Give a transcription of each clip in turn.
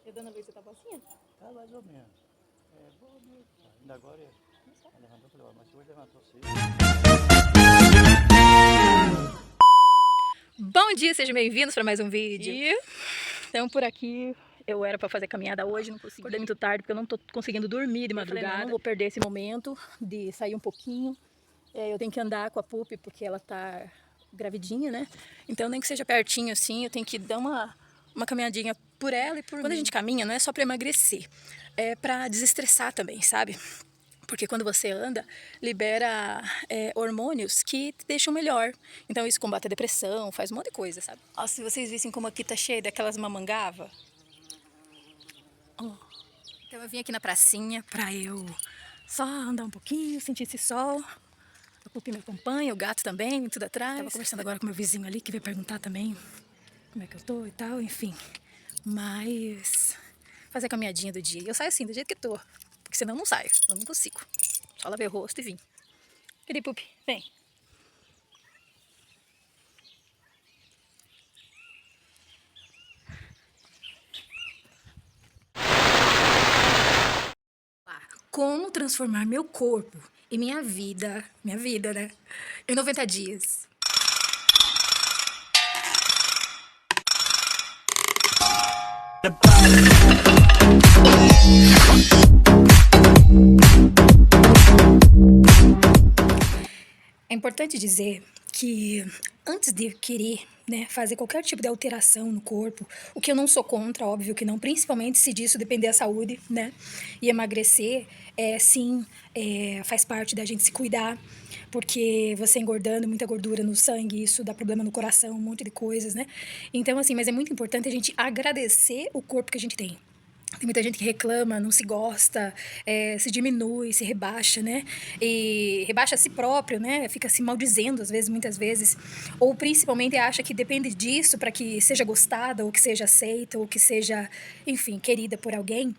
E a dona Luísa tá boazinha? Tá mais ou menos. É, boa mesmo. Ainda agora ela levantou e falou, ó, mas se hoje levantou cedo. Bom dia, sejam bem-vindos para mais um vídeo. Então, por aqui, eu era para fazer caminhada hoje, não consegui. Acordei muito tarde porque eu não tô conseguindo dormir de madrugada. Eu falei, não vou perder esse momento de sair um pouquinho. Eu tenho que andar com a Pupi porque ela tá gravidinha, né? Então, nem que seja pertinho assim, eu tenho que dar uma caminhadinha por ela e por mim. Quando a gente caminha, não é só para emagrecer, é para desestressar também, sabe? Porque quando você anda, libera hormônios que te deixam melhor. Então isso combate a depressão, faz um monte de coisa, sabe? Ó, se vocês vissem como aqui tá cheio daquelas mamangava. Oh. Então eu vim aqui na pracinha pra eu só andar um pouquinho, sentir esse sol. A Pupi me acompanha, o gato também, tudo atrás. Tava conversando agora com meu vizinho ali, que veio perguntar também como é que eu tô e tal, enfim. Mas fazer a caminhadinha do dia. E eu saio assim, do jeito que tô. Porque senão eu não saio, eu não consigo. Só lavei o rosto e vim. Cadê, Pupi? Vem. Como transformar meu corpo e minha vida, né, em 90 dias. É importante dizer que antes de querer, né, fazer qualquer tipo de alteração no corpo, o que eu não sou contra, óbvio que não, principalmente se disso depender da saúde, né, e emagrecer, sim, faz parte da gente se cuidar, porque você engordando, muita gordura no sangue, isso dá problema no coração, um monte de coisas, né, então assim, mas é muito importante a gente agradecer o corpo que a gente tem. Tem muita gente que reclama, não se gosta, se diminui, se rebaixa, né? E rebaixa a si próprio, né? Fica se maldizendo, às vezes, muitas vezes. Ou principalmente acha que depende disso para que seja gostada, ou que seja aceita, ou que seja, enfim, querida por alguém.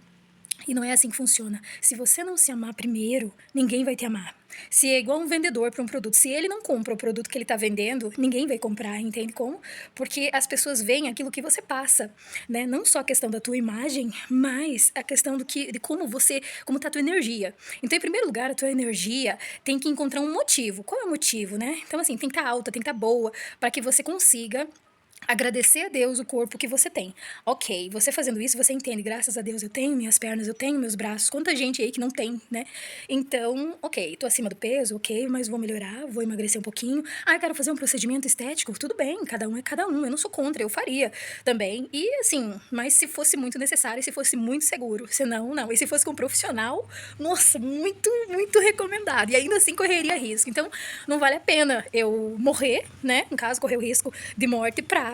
E não é assim que funciona. Se você não se amar primeiro, ninguém vai te amar. Se é igual um vendedor para um produto, se ele não compra o produto que ele está vendendo, ninguém vai comprar, entende como? Porque as pessoas veem aquilo que você passa, né? Não só a questão da tua imagem, mas a questão de como como tá a tua energia. Então, em primeiro lugar, a tua energia tem que encontrar um motivo. Qual é o motivo, né? Então, assim, tem que estar alta, tem que estar boa, para que você consiga agradecer a Deus o corpo que você tem. Ok, você fazendo isso, você entende, graças a Deus eu tenho minhas pernas, eu tenho meus braços, quanta gente aí que não tem, né? Então, ok, tô acima do peso, ok, mas vou melhorar, vou emagrecer um pouquinho. Ah, eu quero fazer um procedimento estético, tudo bem, cada um é cada um, eu não sou contra, eu faria também. E assim, mas se fosse muito necessário, se fosse muito seguro, senão não. E se fosse com um profissional, nossa, muito, muito recomendado. E ainda assim correria risco. Então, não vale a pena eu morrer, né? No caso, correr o risco de morte para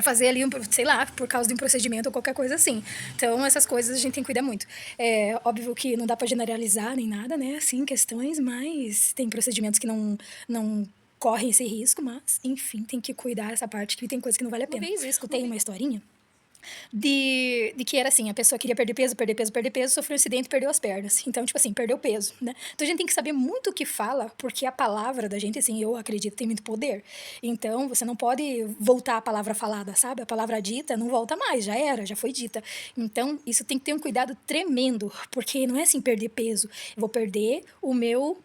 fazer ali, sei lá, por causa de um procedimento ou qualquer coisa assim. Então, essas coisas a gente tem que cuidar muito. É óbvio que não dá para generalizar nem nada, né? Assim, questões, mas tem procedimentos que não correm esse risco, mas, enfim, tem que cuidar essa parte que tem coisa que não vale a pena. Uma vez eu escutei uma historinha de que era assim, a pessoa queria perder peso, sofreu um acidente e perdeu as pernas. Então, tipo assim, perdeu peso, né? Então a gente tem que saber muito o que fala, porque a palavra da gente, assim, eu acredito, tem muito poder. Então, você não pode voltar a palavra falada, sabe? A palavra dita não volta mais, já era, já foi dita. Então, isso tem que ter um cuidado tremendo, porque não é assim perder peso. Eu vou perder o meu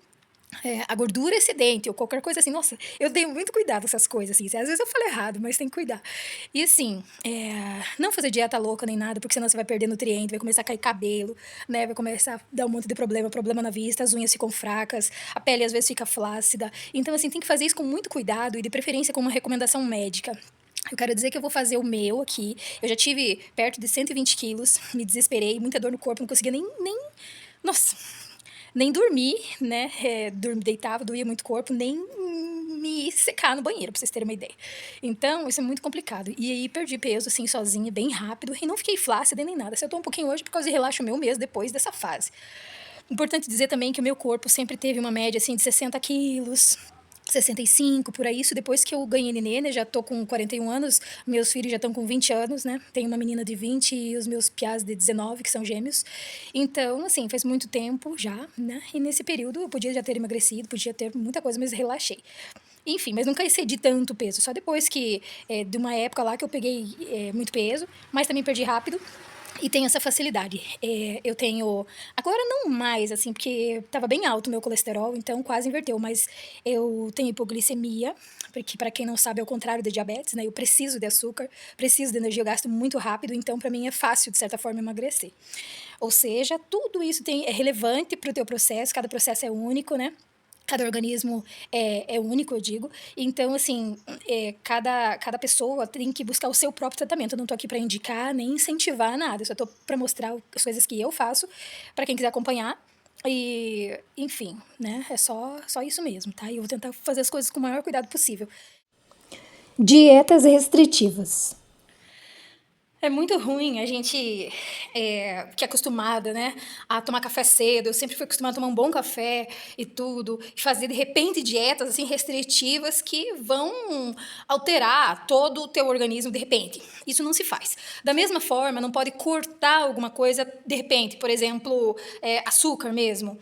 a gordura excedente ou qualquer coisa assim. Nossa, eu tenho muito cuidado com essas coisas, assim. Às vezes eu falo errado, mas tem que cuidar. E assim, não fazer dieta louca nem nada, porque senão você vai perder nutriente, vai começar a cair cabelo, né? Vai começar a dar um monte de problema na vista, as unhas ficam fracas, a pele às vezes fica flácida. Então, assim, tem que fazer isso com muito cuidado e de preferência com uma recomendação médica. Eu quero dizer que eu vou fazer o meu aqui. Eu já tive perto de 120 quilos, me desesperei, muita dor no corpo, não conseguia nem nossa, nem dormir, né? Deitava, doía muito o corpo, nem me secar no banheiro, pra vocês terem uma ideia. Então, isso é muito complicado. E aí, perdi peso, assim, sozinha, bem rápido, e não fiquei flácida nem nada. Se eu tô um pouquinho hoje por causa de relaxo meu mesmo, depois dessa fase. Importante dizer também que o meu corpo sempre teve uma média, assim, de 60 quilos, 65, por aí. Isso depois que eu ganhei nenê, né? Já tô com 41 anos, meus filhos já estão com 20 anos, né? Tenho uma menina de 20 e os meus piás de 19, que são gêmeos. Então, assim, faz muito tempo já, né? E nesse período eu podia já ter emagrecido, podia ter muita coisa, mas relaxei. Enfim, mas nunca excedi tanto peso, só depois que, de uma época lá que eu peguei muito peso, mas também perdi rápido e tenho essa facilidade. Eu tenho, agora não mais, assim, porque estava bem alto o meu colesterol, então quase inverteu, mas eu tenho hipoglicemia, porque para quem não sabe é o contrário da diabetes, né? Eu preciso de açúcar, preciso de energia, eu gasto muito rápido, então para mim é fácil, de certa forma, emagrecer. Ou seja, tudo isso é relevante para o teu processo, cada processo é único, né? Cada organismo é único, eu digo. Então, assim, cada pessoa tem que buscar o seu próprio tratamento. Eu não estou aqui para indicar nem incentivar nada. Eu só estou para mostrar as coisas que eu faço para quem quiser acompanhar. E, enfim, né? É só isso mesmo, tá? E eu vou tentar fazer as coisas com o maior cuidado possível. Dietas restritivas. É muito ruim a gente que é acostumada, né, a tomar café cedo. Eu sempre fui acostumada a tomar um bom café e tudo, e fazer de repente dietas assim restritivas que vão alterar todo o teu organismo de repente. Isso não se faz. Da mesma forma, não pode cortar alguma coisa de repente, por exemplo, açúcar mesmo.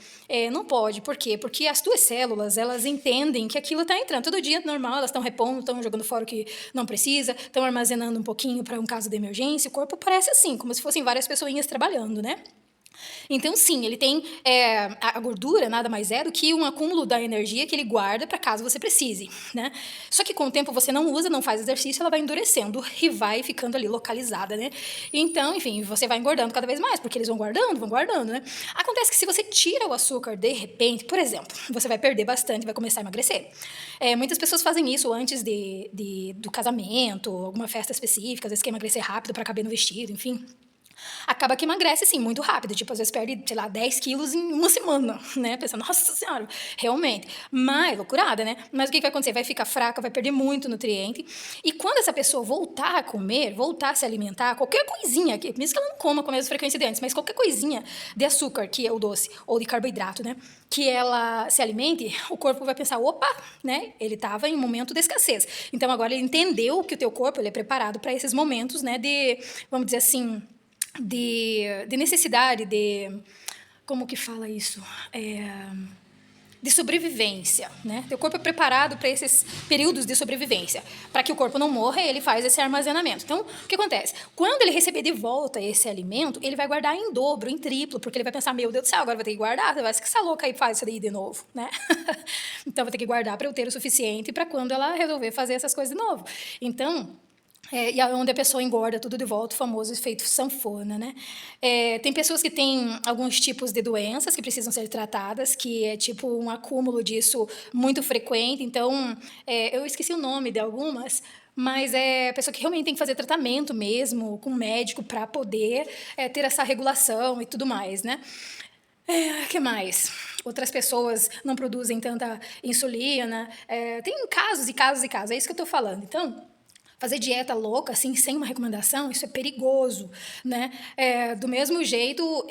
Não pode. Por quê? Porque as tuas células, elas entendem que aquilo está entrando todo dia normal, elas estão repondo, estão jogando fora o que não precisa, estão armazenando um pouquinho para um caso de emergência. O corpo parece assim, como se fossem várias pessoinhas trabalhando, né? Então, sim, ele tem a gordura nada mais é do que um acúmulo da energia que ele guarda para caso você precise, né? Só que com o tempo você não usa, não faz exercício, ela vai endurecendo e vai ficando ali localizada, né? Então, enfim, você vai engordando cada vez mais, porque eles vão guardando, né? Acontece que se você tira o açúcar de repente, por exemplo, você vai perder bastante, vai começar a emagrecer. Muitas pessoas fazem isso antes do casamento, alguma festa específica, às vezes quer emagrecer rápido para caber no vestido, enfim. Acaba que emagrece, assim, muito rápido. Tipo, às vezes perde, sei lá, 10 quilos em uma semana, né? Pensa, nossa senhora, realmente. Mas, loucurada, né? Mas o que vai acontecer? Vai ficar fraca, vai perder muito nutriente. E quando essa pessoa voltar a comer, voltar a se alimentar, qualquer coisinha, mesmo que ela não coma com a mesma frequência de antes, mas qualquer coisinha de açúcar, que é o doce, ou de carboidrato, né? Que ela se alimente, o corpo vai pensar, opa, né? Ele estava em um momento de escassez. Então, agora ele entendeu que o teu corpo ele é preparado para esses momentos, né? Vamos dizer assim, de necessidade, como que fala isso? De sobrevivência, né? Teu corpo é preparado para esses períodos de sobrevivência. Para que o corpo não morra, ele faz esse armazenamento. Então, o que acontece? Quando ele receber de volta esse alimento, ele vai guardar em dobro, em triplo, porque ele vai pensar, meu Deus do céu, agora vou ter que guardar, vai ser que essa louca aí faz isso daí de novo, né? Então, vou ter que guardar para eu ter o suficiente para quando ela resolver fazer essas coisas de novo. Então, e onde a pessoa engorda tudo de volta, o famoso efeito sanfona, né? Tem pessoas que têm alguns tipos de doenças que precisam ser tratadas, que é tipo um acúmulo disso muito frequente. Então, eu esqueci o nome de algumas, mas é pessoa que realmente tem que fazer tratamento mesmo, com médico, para poder ter essa regulação e tudo mais, né? Que mais? Outras pessoas não produzem tanta insulina. Tem casos e casos e casos, é isso que eu estou falando. Então, fazer dieta louca, assim, sem uma recomendação, isso é perigoso, né? Do mesmo jeito,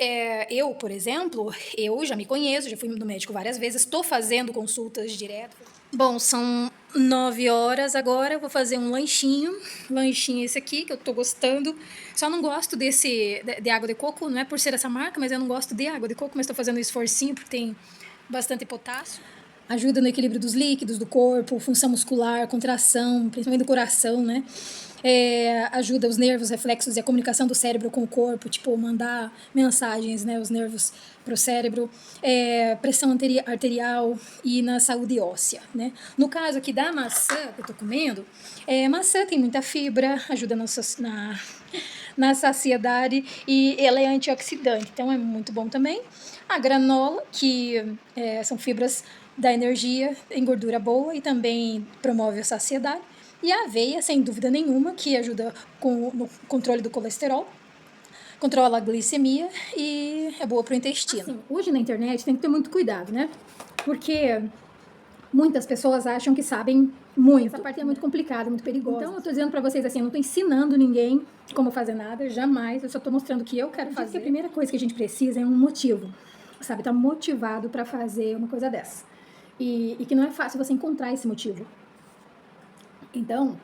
eu, por exemplo, eu já me conheço, já fui no médico várias vezes, estou fazendo consultas direto. Bom, são 9 horas agora, eu vou fazer um lanchinho esse aqui, que eu tô gostando. Só não gosto de água de coco, não é por ser essa marca, mas eu não gosto de água de coco, mas estou fazendo um esforcinho, porque tem bastante potássio. Ajuda no equilíbrio dos líquidos do corpo, função muscular, contração, principalmente do coração, né? Ajuda os nervos, reflexos e a comunicação do cérebro com o corpo, tipo, mandar mensagens, né? Os nervos para o cérebro, pressão arterial e na saúde óssea, né? No caso aqui da maçã que eu tô comendo, maçã tem muita fibra, ajuda na saciedade e ela é antioxidante, então é muito bom também. A granola, que são fibras da energia em gordura boa e também promove a saciedade. E a aveia, sem dúvida nenhuma, que ajuda no controle do colesterol, controla a glicemia e é boa para o intestino. Assim, hoje na internet tem que ter muito cuidado, né? Porque muitas pessoas acham que sabem muito. Essa parte é muito complicada, muito perigosa. Então, eu estou dizendo para vocês assim, eu não estou ensinando ninguém como fazer nada, jamais. Eu só estou mostrando o que eu quero fazer. A primeira coisa que a gente precisa é um motivo, sabe? Tá motivado para fazer uma coisa dessa. E que não é fácil você encontrar esse motivo. Então,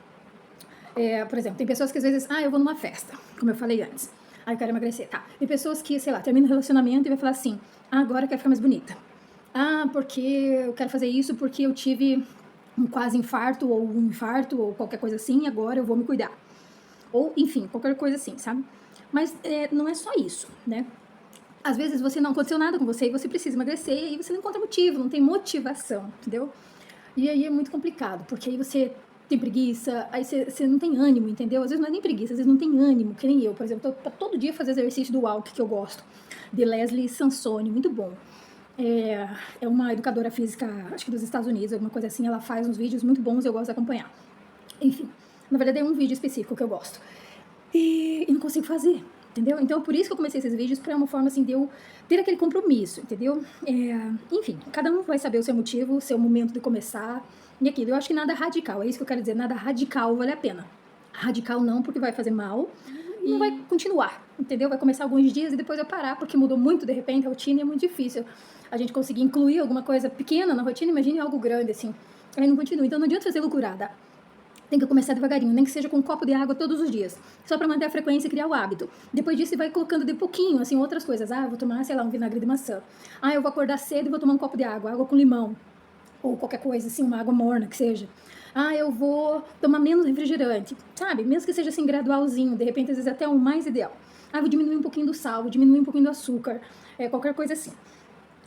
por exemplo, tem pessoas que às vezes, eu vou numa festa, como eu falei antes. Eu quero emagrecer, tá. Tem pessoas que, sei lá, terminam o relacionamento e vai falar assim, agora eu quero ficar mais bonita. Porque eu quero fazer isso porque eu tive um quase infarto ou um infarto ou qualquer coisa assim, agora eu vou me cuidar. Ou, enfim, qualquer coisa assim, sabe? Mas não é só isso, né? Às vezes você não aconteceu nada com você e você precisa emagrecer e aí você não encontra motivo, não tem motivação, entendeu? E aí é muito complicado, porque aí você tem preguiça, aí você não tem ânimo, entendeu? Às vezes não é nem preguiça, às vezes não tem ânimo, que nem eu, por exemplo, tô todo dia fazer exercício do walk que eu gosto, de Leslie Sansone, muito bom. É uma educadora física, acho que dos Estados Unidos, alguma coisa assim, ela faz uns vídeos muito bons, eu gosto de acompanhar. Enfim, na verdade é um vídeo específico que eu gosto. E não consigo fazer, entendeu? Então, por isso que eu comecei esses vídeos, para uma forma assim de eu ter aquele compromisso, entendeu? Enfim, cada um vai saber o seu motivo, o seu momento de começar e aquilo. Eu acho que nada radical, é isso que eu quero dizer, nada radical vale a pena. Radical não, porque vai fazer mal e não vai continuar, entendeu? Vai começar alguns dias e depois vai parar, porque mudou muito de repente a rotina e é muito difícil a gente conseguir incluir alguma coisa pequena na rotina, imagine algo grande assim. Aí não continua, então não adianta fazer loucurada. Tem que começar devagarinho, nem que seja com um copo de água todos os dias, só para manter a frequência e criar o hábito. Depois disso, você vai colocando de pouquinho, assim, outras coisas. Ah, eu vou tomar, sei lá, um vinagre de maçã. Ah, eu vou acordar cedo e vou tomar um copo de água, água com limão. Ou qualquer coisa, assim, uma água morna que seja. Ah, eu vou tomar menos refrigerante, sabe? Mesmo que seja assim, gradualzinho, de repente, às vezes até o mais ideal. Ah, vou diminuir um pouquinho do sal, vou diminuir um pouquinho do açúcar, qualquer coisa assim.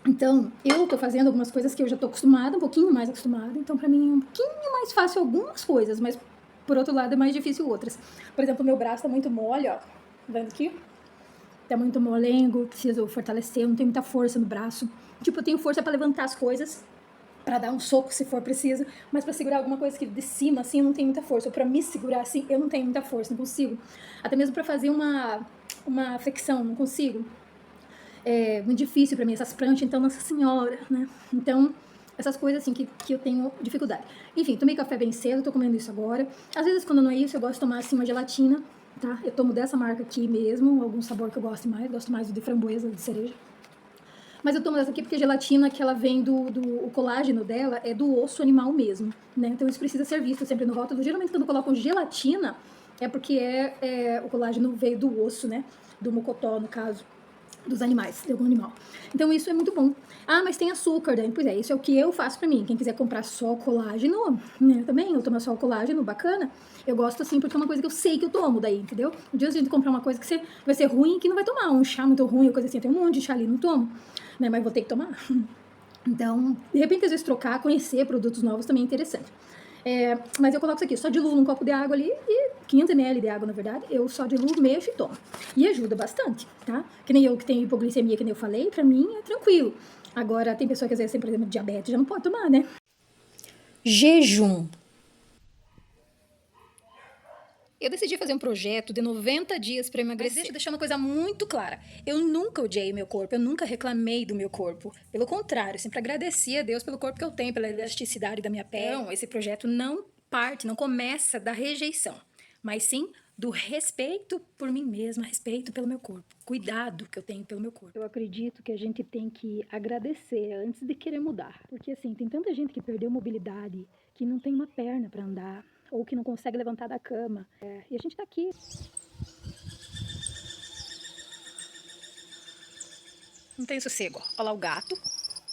Então, eu tô fazendo algumas coisas que eu já tô acostumada, um pouquinho mais acostumada, então pra mim é um pouquinho mais fácil algumas coisas, mas por outro lado é mais difícil outras. Por exemplo, meu braço tá muito mole, ó, vendo aqui? Tá muito molengo, preciso fortalecer, não tenho muita força no braço. Tipo, eu tenho força pra levantar as coisas, pra dar um soco se for preciso, mas pra segurar alguma coisa que de cima, assim, eu não tenho muita força. Ou pra me segurar, assim, eu não tenho muita força, não consigo. Até mesmo pra fazer uma flexão, não consigo. É muito difícil para mim essas pranchas, então, Nossa Senhora, né? Então, essas coisas assim que eu tenho dificuldade. Enfim, tomei café bem cedo, tô comendo isso agora. Às vezes, quando não é isso, eu gosto de tomar assim uma gelatina, tá? Eu tomo dessa marca aqui mesmo, algum sabor que eu gosto mais do de framboesa, de cereja. Mas eu tomo dessa aqui porque a gelatina que ela vem o colágeno dela é do osso animal mesmo, né? Então isso precisa ser visto sempre no rótulo. Geralmente quando colocam gelatina é porque o colágeno veio do osso, né? Do mocotó, no caso dos animais, de algum animal. Então isso é muito bom. Ah, mas tem açúcar, daí, pois é, isso é o que eu faço pra mim. Quem quiser comprar só colágeno, né, também, eu tomo só o colágeno, bacana. Eu gosto assim, porque é uma coisa que eu sei que eu tomo daí, entendeu? Um dia a gente comprar uma coisa que vai ser ruim, que não vai tomar, um chá muito ruim, ou coisa assim, tem um monte de chá ali, não tomo, né, mas vou ter que tomar. Então, de repente, às vezes trocar, conhecer produtos novos também é interessante. Mas eu coloco isso aqui, só diluo num copo de água ali, e 500 ml de água, na verdade, eu só diluo, mexo e tomo. E ajuda bastante, tá? Que nem eu que tenho hipoglicemia, que nem eu falei, pra mim é tranquilo. Agora, tem pessoa que às vezes tem problema de diabetes, já não pode tomar, né? Jejum. Eu decidi fazer um projeto de 90 dias para emagrecer. Mas deixa eu deixar uma coisa muito clara. Eu nunca odiei meu corpo, eu nunca reclamei do meu corpo. Pelo contrário, eu sempre agradeci a Deus pelo corpo que eu tenho, pela elasticidade da minha pele. Então, esse projeto não começa da rejeição, mas sim do respeito por mim mesma, respeito pelo meu corpo, cuidado que eu tenho pelo meu corpo. Eu acredito que a gente tem que agradecer antes de querer mudar. Porque assim, tem tanta gente que perdeu mobilidade, que não tem uma perna para andar, ou que não consegue levantar da cama. E a gente tá aqui. Não tem sossego. Olha lá o gato.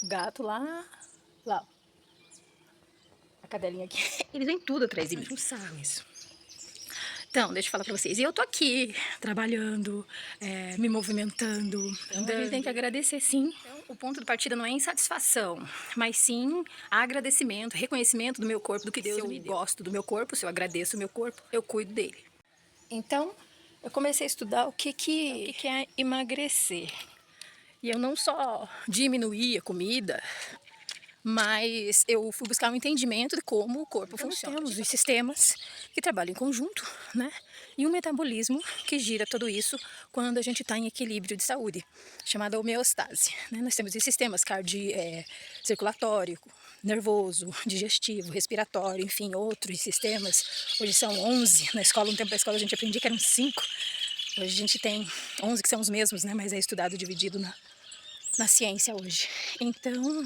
O gato lá. Lá. A cadelinha aqui. Eles vêm tudo atrás de mim. Um sarro isso. Então, deixa eu falar pra vocês. E eu tô aqui, trabalhando, me movimentando. Então, a gente tem que agradecer, sim. Então, o ponto de partida não é insatisfação, mas sim agradecimento, reconhecimento do meu corpo, do que Deus me deu. Se eu gosto do meu corpo, se eu agradeço o meu corpo, eu cuido dele. Então, eu comecei a estudar o que é emagrecer. E eu não só diminuí a comida, mas eu fui buscar um entendimento de como o corpo funciona. Nós temos os sistemas que trabalham em conjunto, né? E um metabolismo que gira tudo isso quando a gente está em equilíbrio de saúde, chamada homeostase, né? Nós temos os sistemas circulatório, nervoso, digestivo, respiratório, enfim, outros sistemas. Hoje são 11, na escola, um tempo da escola a gente aprendia que eram 5. Hoje a gente tem 11 que são os mesmos, né? Mas é estudado dividido na ciência hoje. Então,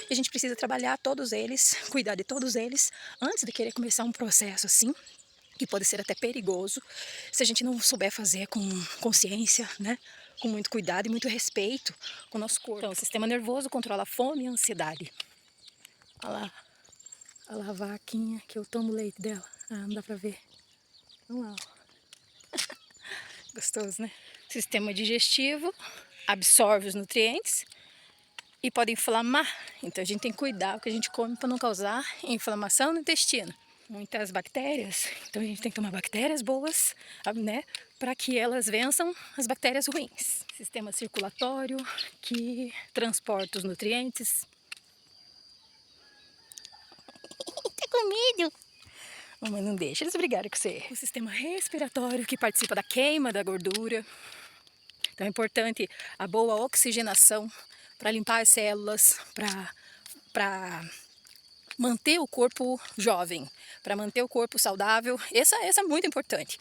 a gente precisa trabalhar todos eles, cuidar de todos eles, antes de querer começar um processo assim, que pode ser até perigoso, se a gente não souber fazer com consciência, né? Com muito cuidado e muito respeito com o nosso corpo. Então, o sistema nervoso controla a fome e a ansiedade. Olha lá Olha lá a vaquinha que eu tomo leite dela. Ah, não dá pra ver. Vamos lá, ó. Gostoso, né? Sistema digestivo absorve os nutrientes e pode inflamar. Então a gente tem que cuidar o que a gente come para não causar inflamação no intestino. Muitas bactérias, então a gente tem que tomar bactérias boas, né, para que elas vençam as bactérias ruins. Sistema circulatório que transporta os nutrientes. Tá com medo? Mamãe não deixa eles brigarem com você. O sistema respiratório que participa da queima da gordura. Então é importante a boa oxigenação para limpar as células, para manter o corpo jovem, para manter o corpo saudável. Essa é muito importante.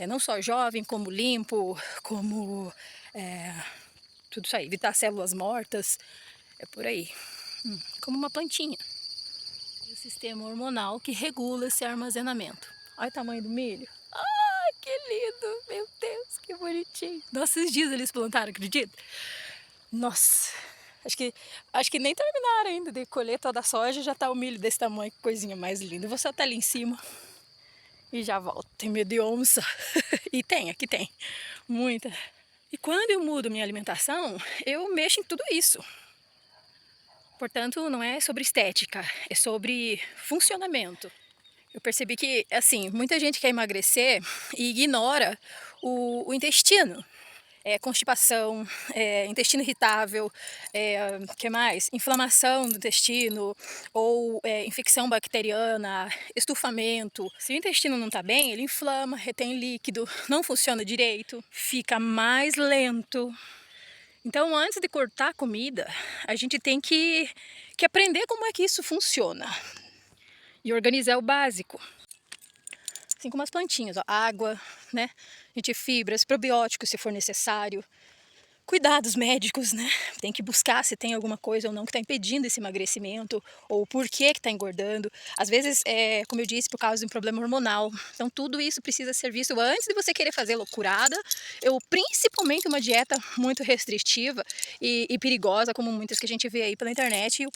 Não só jovem, como limpo, como tudo isso aí. Evitar células mortas, é por aí. Como uma plantinha. E o sistema hormonal que regula esse armazenamento. Olha o tamanho do milho. Ai, que lindo! Meu Deus, que bonitinho. Nossa, esses dias eles plantaram, acredita? Nossa, acho que nem terminaram ainda de colher toda a soja, já tá o milho desse tamanho, que coisinha mais linda. Eu vou só estar ali em cima e já volto. Tem medo de onça. E aqui tem, muita. E quando eu mudo minha alimentação, eu mexo em tudo isso. Portanto, não é sobre estética, é sobre funcionamento. Eu percebi que, assim, muita gente quer emagrecer e ignora o intestino. Constipação, intestino irritável, que mais? Inflamação do intestino ou infecção bacteriana, estufamento. Se o intestino não está bem, ele inflama, retém líquido, não funciona direito, fica mais lento. Então, antes de cortar a comida, a gente tem que aprender como é que isso funciona e organizar o básico. Assim como as plantinhas, ó, água, né? A gente fibras, probióticos se for necessário. Cuidados médicos, né? Tem que buscar se tem alguma coisa ou não que está impedindo esse emagrecimento ou por que está engordando. Às vezes, como eu disse, por causa de um problema hormonal. Então, tudo isso precisa ser visto antes de você querer fazer loucurada. Principalmente uma dieta muito restritiva e perigosa, como muitas que a gente vê aí pela internet. E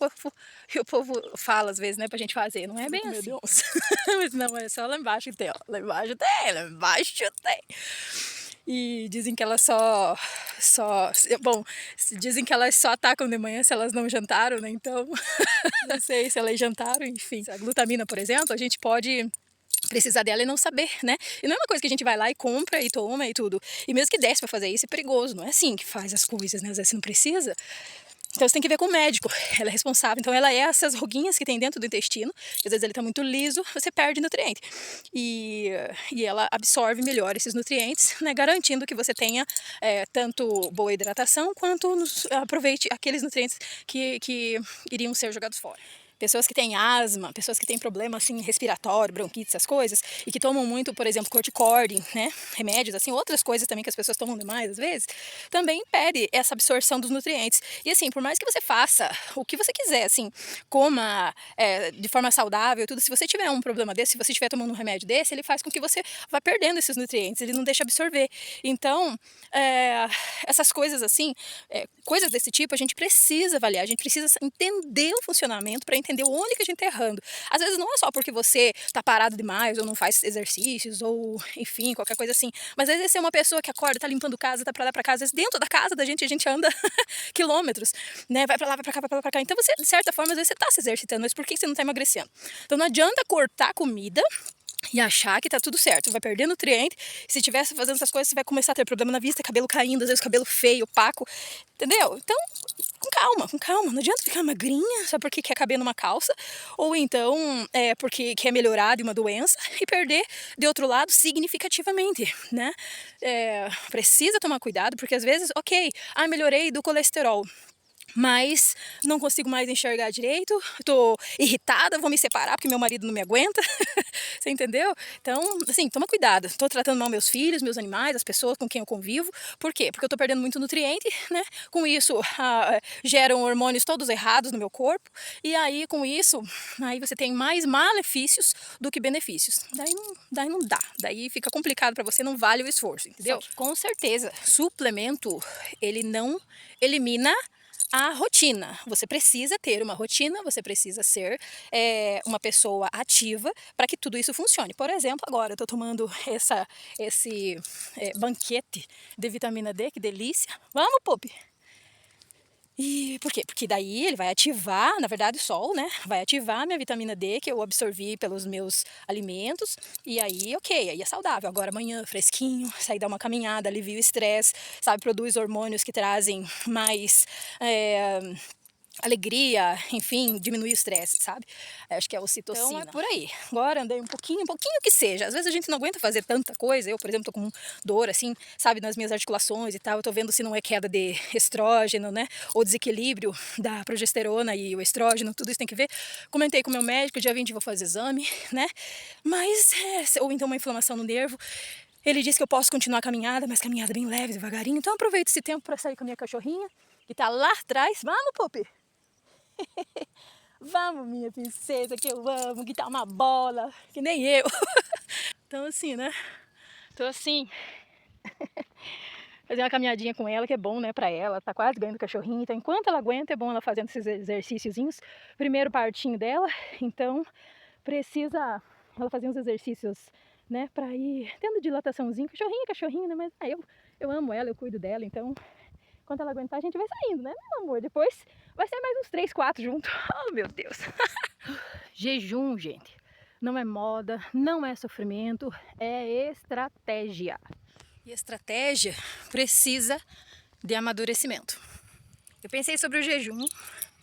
o povo fala, às vezes, né, pra gente fazer. Não é bem assim. Meu Deus. Mas não, é só lá embaixo que tem, ó. Lá embaixo tem. E dizem que elas bom, dizem que elas só atacam de manhã se elas não jantaram, né? Então, não sei se elas jantaram, enfim. A glutamina, por exemplo, a gente pode precisar dela e não saber, né? E não é uma coisa que a gente vai lá e compra e toma e tudo. E mesmo que desse pra fazer isso, é perigoso. Não é assim que faz as coisas, né? Às vezes você não precisa. Então você tem que ver com o médico, ela é responsável. Então ela é essas ruguinhas que tem dentro do intestino, às vezes ele está muito liso, você perde nutriente. E ela absorve melhor esses nutrientes, né, garantindo que você tenha tanto boa hidratação, quanto aproveite aqueles nutrientes que iriam ser jogados fora. Pessoas que têm asma, pessoas que têm problema assim respiratório, bronquite, essas coisas, e que tomam muito, por exemplo, corticóide, né, remédios, assim, outras coisas também que as pessoas tomam demais às vezes, também impede essa absorção dos nutrientes. E assim, por mais que você faça o que você quiser, assim, coma de forma saudável, tudo, se você tiver um problema desse, se você estiver tomando um remédio desse, ele faz com que você vá perdendo esses nutrientes, ele não deixa absorver. Então, essas coisas assim, coisas desse tipo, a gente precisa avaliar, a gente precisa entender o funcionamento para entender onde que a gente está errando. Às vezes não é só porque você está parado demais ou não faz exercícios ou, enfim, qualquer coisa assim. Mas às vezes você é uma pessoa que acorda, está limpando casa, tá para lá para casa. Às vezes dentro da casa da gente, a gente anda quilômetros, né? Vai para lá, vai para cá, vai para lá, para cá. Então você, de certa forma, às vezes você está se exercitando, mas por que você não está emagrecendo? Então não adianta cortar a comida e achar que tá tudo certo, vai perder nutriente. Se tivesse fazendo essas coisas, você vai começar a ter problema na vista, cabelo caindo, às vezes cabelo feio, opaco, entendeu? Então, com calma, não adianta ficar magrinha só porque quer caber numa calça, ou então porque quer melhorar de uma doença e perder, de outro lado, significativamente, né? Precisa tomar cuidado, porque às vezes, melhorei do colesterol, mas não consigo mais enxergar direito, tô irritada, vou me separar porque meu marido não me aguenta, você entendeu? Então, assim, toma cuidado, tô tratando mal meus filhos, meus animais, as pessoas com quem eu convivo, por quê? Porque eu tô perdendo muito nutriente, né? Com isso, geram hormônios todos errados no meu corpo, e aí, com isso, aí você tem mais malefícios do que benefícios, daí não dá, daí fica complicado para você, não vale o esforço, entendeu? Com certeza, suplemento, ele não elimina a rotina. Você precisa ter uma rotina, você precisa ser uma pessoa ativa para que tudo isso funcione. Por exemplo, agora eu estou tomando esse banquete de vitamina D, que delícia. Vamos, Pupi! E por quê? Porque daí ele vai ativar, na verdade o sol, né? Vai ativar a minha vitamina D que eu absorvi pelos meus alimentos. E aí, ok, aí é saudável. Agora amanhã, fresquinho, sair dar uma caminhada, alivia o estresse, sabe? Produz hormônios que trazem mais alegria, enfim, diminuir o estresse, sabe? Acho que é ocitocina. Então é por aí. Agora andei um pouquinho que seja. Às vezes a gente não aguenta fazer tanta coisa. Eu, por exemplo, tô com dor, assim, sabe, nas minhas articulações e tal. Eu tô vendo se não é queda de estrógeno, né? Ou desequilíbrio da progesterona e o estrógeno, tudo isso tem que ver. Comentei com o meu médico, dia 20 vou fazer exame, né? Mas, ou então uma inflamação no nervo. Ele disse que eu posso continuar a caminhada, mas caminhada bem leve, devagarinho. Então aproveito esse tempo para sair com a minha cachorrinha, que tá lá atrás. Vamos, Pupi! Vamos, minha princesa, que eu amo, que tá uma bola, que nem eu. Então assim, né? Tô assim, fazer uma caminhadinha com ela, que é bom, né, pra ela. Tá quase ganhando cachorrinho, então enquanto ela aguenta, é bom ela fazendo esses exercíciozinhos. Primeiro partinho dela, então precisa ela fazer uns exercícios, né, pra ir tendo dilataçãozinho. Cachorrinho, né, mas eu amo ela, eu cuido dela, então enquanto ela aguentar, a gente vai saindo, né, meu amor? Depois vai ser mais uns 3, 4 juntos. Oh, meu Deus! Jejum, gente, não é moda, não é sofrimento, é estratégia. E estratégia precisa de amadurecimento. Eu pensei sobre o jejum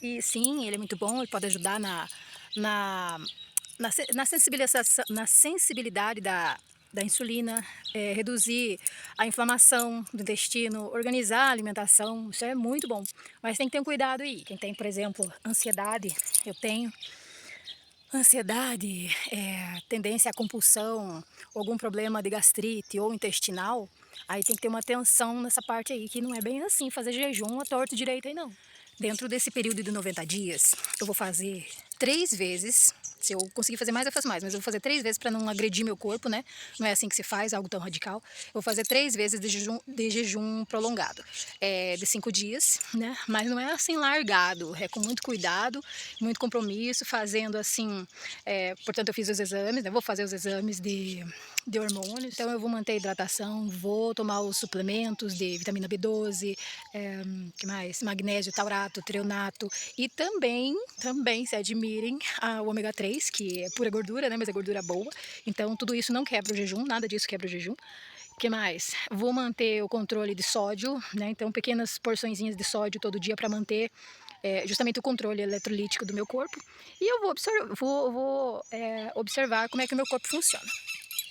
e sim, ele é muito bom, ele pode ajudar na sensibilidade da insulina, reduzir a inflamação do intestino, organizar a alimentação, isso é muito bom. Mas tem que ter um cuidado aí. Quem tem, por exemplo, ansiedade, eu tenho. Ansiedade, tendência à compulsão, algum problema de gastrite ou intestinal, aí tem que ter uma atenção nessa parte aí, que não é bem assim, fazer jejum à torto direito aí não. Dentro desse período de 90 dias, eu vou fazer 3 vezes. Se eu conseguir fazer mais, eu faço mais, mas eu vou fazer 3 vezes para não agredir meu corpo, né? Não é assim que se faz, algo tão radical. Eu vou fazer 3 vezes de jejum prolongado, de 5 dias, né? Mas não é assim largado, é com muito cuidado, muito compromisso, fazendo assim. Portanto, eu fiz os exames, né? Vou fazer os exames de hormônios. Então, eu vou manter a hidratação, vou tomar os suplementos de vitamina B12, que mais? Magnésio, taurato, treonato e também se admirem o ômega 3, que é pura gordura, né? Mas é gordura boa. Então, tudo isso não quebra o jejum, nada disso quebra o jejum. O que mais? Vou manter o controle de sódio, né? Então, pequenas porçõezinhas de sódio todo dia para manter justamente o controle eletrolítico do meu corpo. E eu vou observar como é que o meu corpo funciona.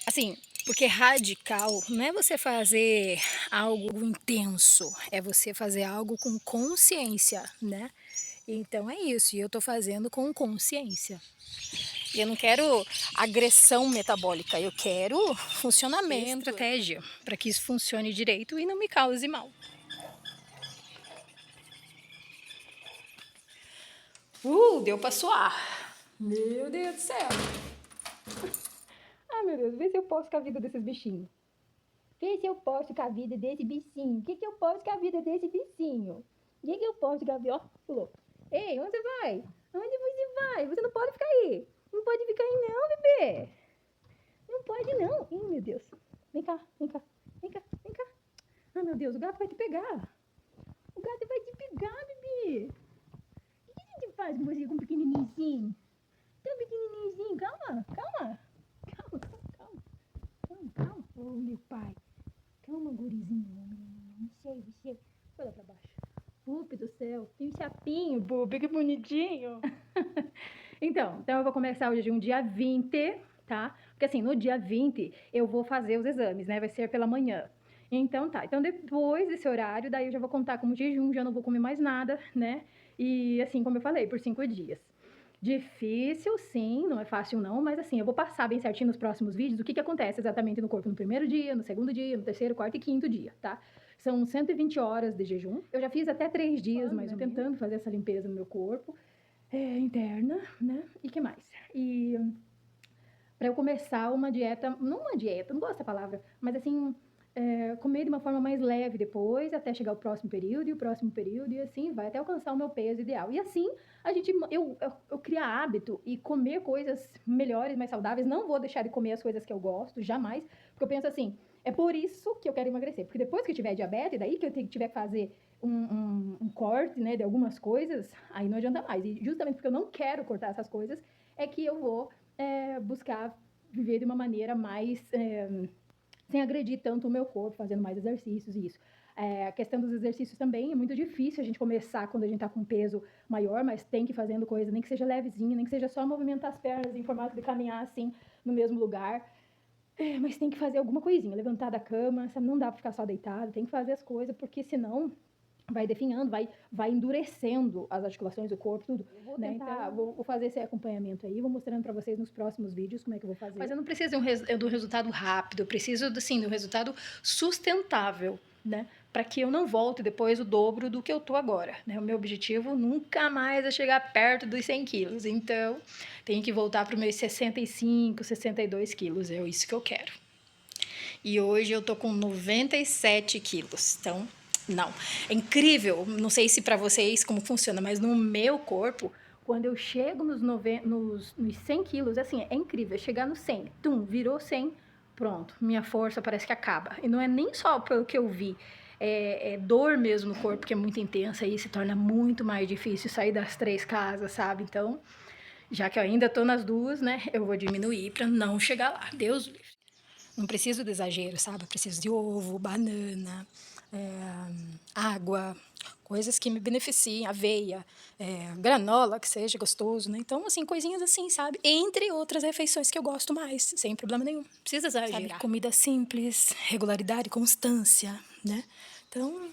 Assim, porque radical não é você fazer algo intenso, é você fazer algo com consciência, né? Então é isso, e eu tô fazendo com consciência. E eu não quero agressão metabólica, eu quero funcionamento, estratégia, para que isso funcione direito e não me cause mal. Deu pra suar. Meu Deus do céu. Ah, meu Deus, vê se eu posso com a vida desses bichinhos. Vê se eu posso com a vida desse bichinho. O que eu posso com a vida desse bichinho? O que eu posso com a vida... Ó, pulou. Ei, onde você vai? Onde você vai? Você não pode ficar aí. Não pode ficar aí não, bebê. Não pode não. Ih, meu Deus. Vem cá, vem cá. Vem cá, vem cá. Ah, meu Deus, o gato vai te pegar. O gato vai te pegar, bebê. O que a gente faz com você, com um pequenininho assim? Tão pequenininho. Calma, calma. Calma, calma, calma. Calma, calma. Ô, meu pai. Calma, gurizinho. Você. Olha pra baixo. Pupi do céu. Tem um chapinho, Pupi. Que bonitinho. Então eu vou começar o jejum dia 20, tá? Porque assim, no dia 20 eu vou fazer os exames, né? Vai ser pela manhã. Então tá. Então depois desse horário, daí eu já vou contar como jejum, já não vou comer mais nada, né? E assim, como eu falei, por 5 dias. Difícil, sim, não é fácil não, mas assim, eu vou passar bem certinho nos próximos vídeos o que acontece exatamente no corpo no primeiro dia, no segundo dia, no terceiro, quarto e quinto dia, tá? São 120 horas de jejum. Eu já fiz até 3 dias, mas tentando fazer essa limpeza no meu corpo interna, né? E que mais? E para eu começar uma dieta, não uma dieta, não gosto dessa palavra, mas assim, comer de uma forma mais leve depois, até chegar o próximo período, e o próximo período, e assim vai até alcançar o meu peso ideal. E assim, eu criar hábito e comer coisas melhores, mais saudáveis. Não vou deixar de comer as coisas que eu gosto, jamais, porque eu penso assim, é por isso que eu quero emagrecer, porque depois que eu tiver diabetes, daí que eu tiver que fazer um corte, né, de algumas coisas, aí não adianta mais. E justamente porque eu não quero cortar essas coisas, é que eu vou buscar viver de uma maneira mais sem agredir tanto o meu corpo, fazendo mais exercícios e isso. A questão dos exercícios também é muito difícil a gente começar quando a gente está com peso maior, mas tem que ir fazendo coisa, nem que seja levezinha, nem que seja só movimentar as pernas em formato de caminhar assim no mesmo lugar. Mas tem que fazer alguma coisinha, levantar da cama, sabe? Não dá para ficar só deitado, tem que fazer as coisas, porque senão vai definhando, vai endurecendo as articulações do corpo, tudo. Né? Então, vou fazer esse acompanhamento aí, vou mostrando para vocês nos próximos vídeos como é que eu vou fazer. Mas eu não preciso de um resultado rápido, eu preciso, assim, de um resultado sustentável, né? Para que eu não volte depois o dobro do que eu tô agora, né? O meu objetivo nunca mais é chegar perto dos 100 quilos, então tenho que voltar para os meus 65, 62 quilos, é isso que eu quero. E hoje eu tô com 97 quilos, então não. É incrível, não sei se para vocês como funciona, mas no meu corpo, quando eu chego nos 100 quilos, assim, é incrível. Chegar no 100, virou 100, pronto, minha força parece que acaba. E não é nem só pelo que eu vi, é dor mesmo no corpo, que é muito intensa, e se torna muito mais difícil sair das 3 casas, sabe? Então, já que eu ainda tô nas duas, né, eu vou diminuir para não chegar lá. Deus livre. Não preciso de exagero, sabe? Eu preciso de ovo, banana, água, coisas que me beneficiem, aveia, granola, que seja gostoso, né? Então, assim, coisinhas assim, sabe? Entre outras refeições que eu gosto mais, sem problema nenhum. Não precisa exagerar. Sabe? Comida simples, regularidade, constância, né? Então,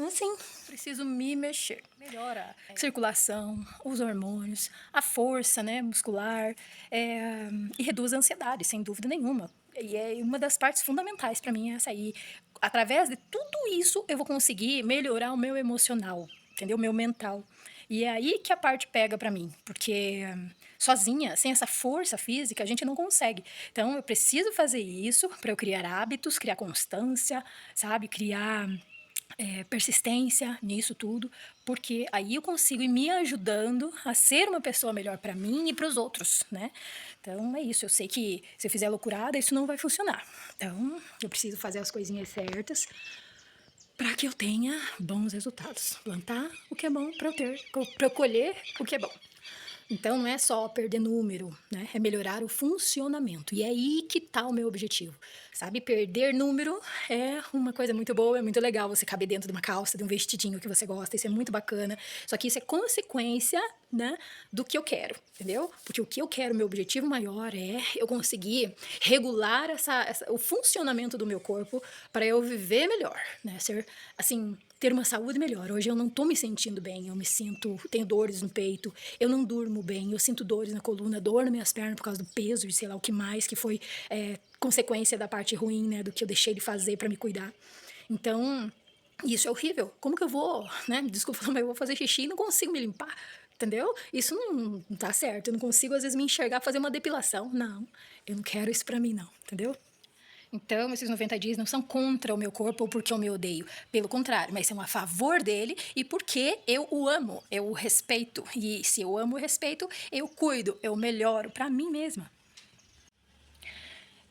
assim, preciso me mexer. Melhora a circulação, os hormônios, a força, né, muscular, e reduz a ansiedade, sem dúvida nenhuma. E é uma das partes fundamentais para mim essa aí. Através de tudo isso, eu vou conseguir melhorar o meu emocional, entendeu? O meu mental. E é aí que a parte pega para mim, porque sozinha, sem essa força física, a gente não consegue. Então, eu preciso fazer isso para eu criar hábitos, criar constância, sabe? Criar persistência nisso tudo, porque aí eu consigo ir me ajudando a ser uma pessoa melhor para mim e para os outros, né? Então é isso. Eu sei que se eu fizer loucurada, isso não vai funcionar. Então eu preciso fazer as coisinhas certas para que eu tenha bons resultados. Plantar o que é bom para eu colher o que é bom. Então, não é só perder número, né? É melhorar o funcionamento. E é aí que tá o meu objetivo, sabe? Perder número é uma coisa muito boa, é muito legal você caber dentro de uma calça, de um vestidinho que você gosta, isso é muito bacana. Só que isso é consequência, né, do que eu quero, entendeu? Porque o que eu quero, meu objetivo maior é eu conseguir regular o funcionamento do meu corpo para eu viver melhor, né? Ser, assim, ter uma saúde melhor. Hoje eu não tô me sentindo bem, tenho dores no peito, eu não durmo bem, eu sinto dores na coluna, dor nas minhas pernas por causa do peso, de sei lá o que mais, que foi consequência da parte ruim, né, do que eu deixei de fazer para me cuidar. Então, isso é horrível. Como que eu vou, né, desculpa, mas eu vou fazer xixi e não consigo me limpar, entendeu? Isso não tá certo, eu não consigo às vezes me enxergar, fazer uma depilação, não, eu não quero isso para mim não, entendeu? Então, esses 90 dias não são contra o meu corpo ou porque eu me odeio. Pelo contrário, mas são a favor dele e porque eu o amo, eu o respeito. E se eu amo e respeito, eu cuido, eu melhoro para mim mesma.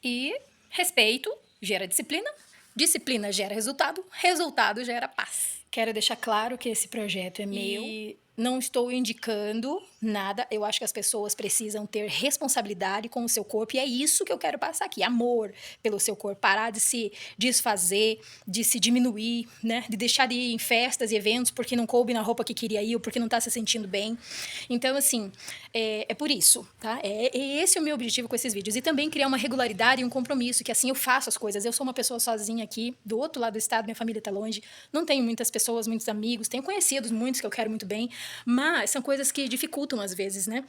E respeito gera disciplina, disciplina gera resultado, resultado gera paz. Quero deixar claro que esse projeto é meu e não estou indicando nada. Eu acho que as pessoas precisam ter responsabilidade com o seu corpo e é isso que eu quero passar aqui. Amor pelo seu corpo. Parar de se desfazer, de se diminuir, né? De deixar de ir em festas e eventos porque não coube na roupa que queria ir ou porque não está se sentindo bem. Então, assim, é por isso, tá? Esse é o meu objetivo com esses vídeos. E também criar uma regularidade e um compromisso, que assim eu faço as coisas. Eu sou uma pessoa sozinha aqui, do outro lado do estado, minha família está longe, não tenho muitas pessoas, muitos amigos, tenho conhecidos muitos que eu quero muito bem, mas são coisas que dificultam às vezes, né?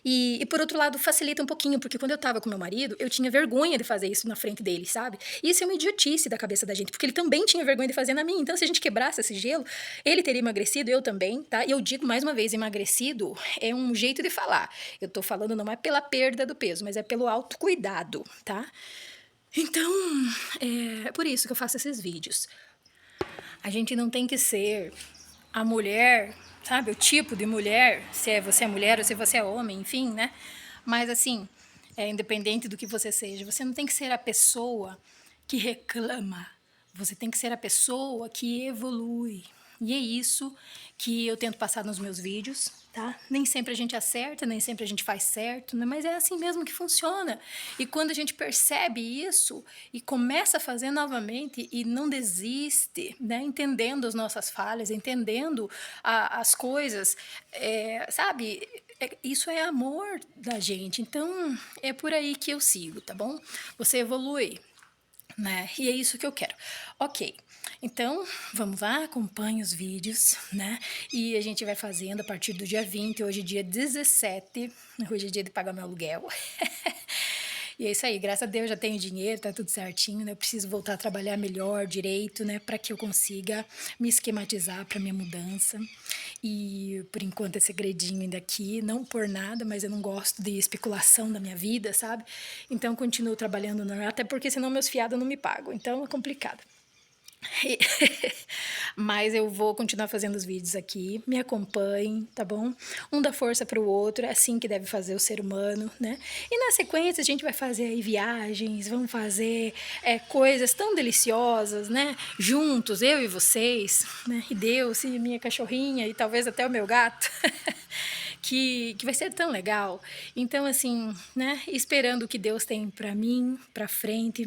E por outro lado, facilita um pouquinho, porque quando eu tava com meu marido, eu tinha vergonha de fazer isso na frente dele, sabe? Isso é uma idiotice da cabeça da gente, porque ele também tinha vergonha de fazer na minha. Então, se a gente quebrasse esse gelo, ele teria emagrecido, eu também, tá? E eu digo mais uma vez, emagrecido é um jeito de falar. Eu tô falando não é pela perda do peso, mas é pelo autocuidado, tá? Então, é por isso que eu faço esses vídeos. A gente não tem que ser a mulher, sabe? O tipo de mulher, se você é mulher ou se você é homem, enfim, né? Mas assim, independente do que você seja, você não tem que ser a pessoa que reclama. Você tem que ser a pessoa que evolui. E é isso que eu tento passar nos meus vídeos, tá? Nem sempre a gente acerta, nem sempre a gente faz certo, né? Mas é assim mesmo que funciona. E quando a gente percebe isso e começa a fazer novamente e não desiste, né? Entendendo as nossas falhas, entendendo as coisas, sabe? Isso é amor da gente. Então, é por aí que eu sigo, tá bom? Você evolui, né? E é isso que eu quero. Ok, então vamos lá, acompanhe os vídeos, né? E a gente vai fazendo a partir do dia 20, hoje é dia 17, hoje é dia de pagar meu aluguel. E é isso aí, graças a Deus já tenho dinheiro, tá tudo certinho, né? Eu preciso voltar a trabalhar melhor, direito, né? Para que eu consiga me esquematizar para minha mudança. E por enquanto é segredinho ainda aqui, não por nada, mas eu não gosto de especulação da minha vida, sabe? Então continuo trabalhando normal, até porque senão meus fiados não me pagam, então é complicado. Mas eu vou continuar fazendo os vídeos aqui, me acompanhem, tá bom? Um dá força para o outro, é assim que deve fazer o ser humano, né? E na sequência a gente vai fazer aí viagens, vamos fazer coisas tão deliciosas, né? Juntos, eu e vocês, né? E Deus, e minha cachorrinha, e talvez até o meu gato. Que vai ser tão legal. Então, assim, né? Esperando o que Deus tem para mim, para frente,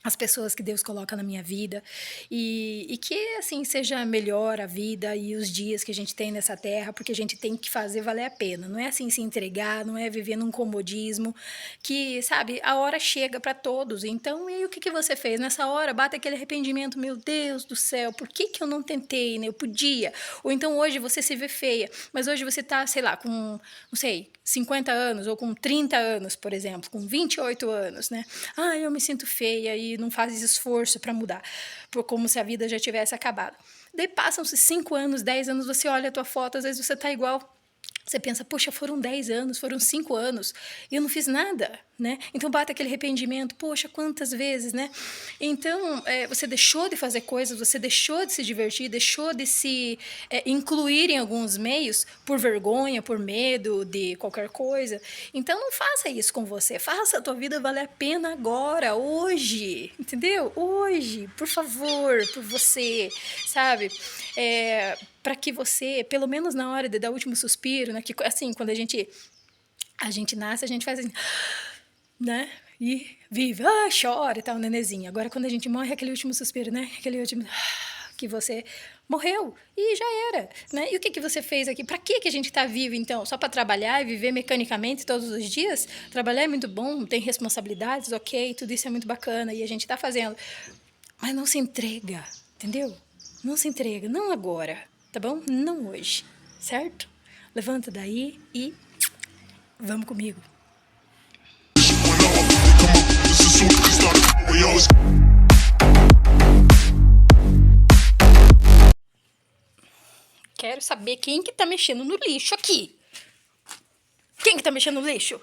as pessoas que Deus coloca na minha vida e que, assim, seja melhor a vida e os dias que a gente tem nessa terra, porque a gente tem que fazer valer a pena. Não é assim se entregar, não é viver num comodismo que, sabe, a hora chega para todos. Então, e aí o que você fez? Nessa hora, bate aquele arrependimento, meu Deus do céu, por que eu não tentei, né? Eu podia. Ou então hoje você se vê feia, mas hoje você tá, sei lá, com, não sei, 50 anos ou com 30 anos, por exemplo, com 28 anos, né? Ah, eu me sinto feia e não faz esforço para mudar, por como se a vida já tivesse acabado. Daí passam-se 5 anos, 10 anos, você olha a tua foto, às vezes você tá igual. Você pensa, poxa, foram 10 anos, foram 5 anos, e eu não fiz nada, né? Então bate aquele arrependimento, poxa, quantas vezes, né? Então, você deixou de fazer coisas, você deixou de se divertir, deixou de se incluir em alguns meios por vergonha, por medo de qualquer coisa. Então não faça isso com você, faça a tua vida valer a pena agora, hoje, entendeu? Hoje, por favor, por você, sabe? Para que você, pelo menos na hora de dar o último suspiro, né? Que assim, quando a gente nasce, a gente faz assim, né? E vive, chora e tal, nenenzinho. Agora, quando a gente morre, é aquele último suspiro, né? Aquele último que você morreu e já era, né? E o que você fez aqui? Para que a gente está vivo, então? Só para trabalhar e viver mecanicamente todos os dias? Trabalhar é muito bom, tem responsabilidades, ok, tudo isso é muito bacana e a gente está fazendo. Mas não se entrega, entendeu? Não se entrega, não agora, tá bom? Não hoje, certo? Levanta daí e vamos comigo. Quero saber quem que tá mexendo no lixo aqui. Quem que tá mexendo no lixo?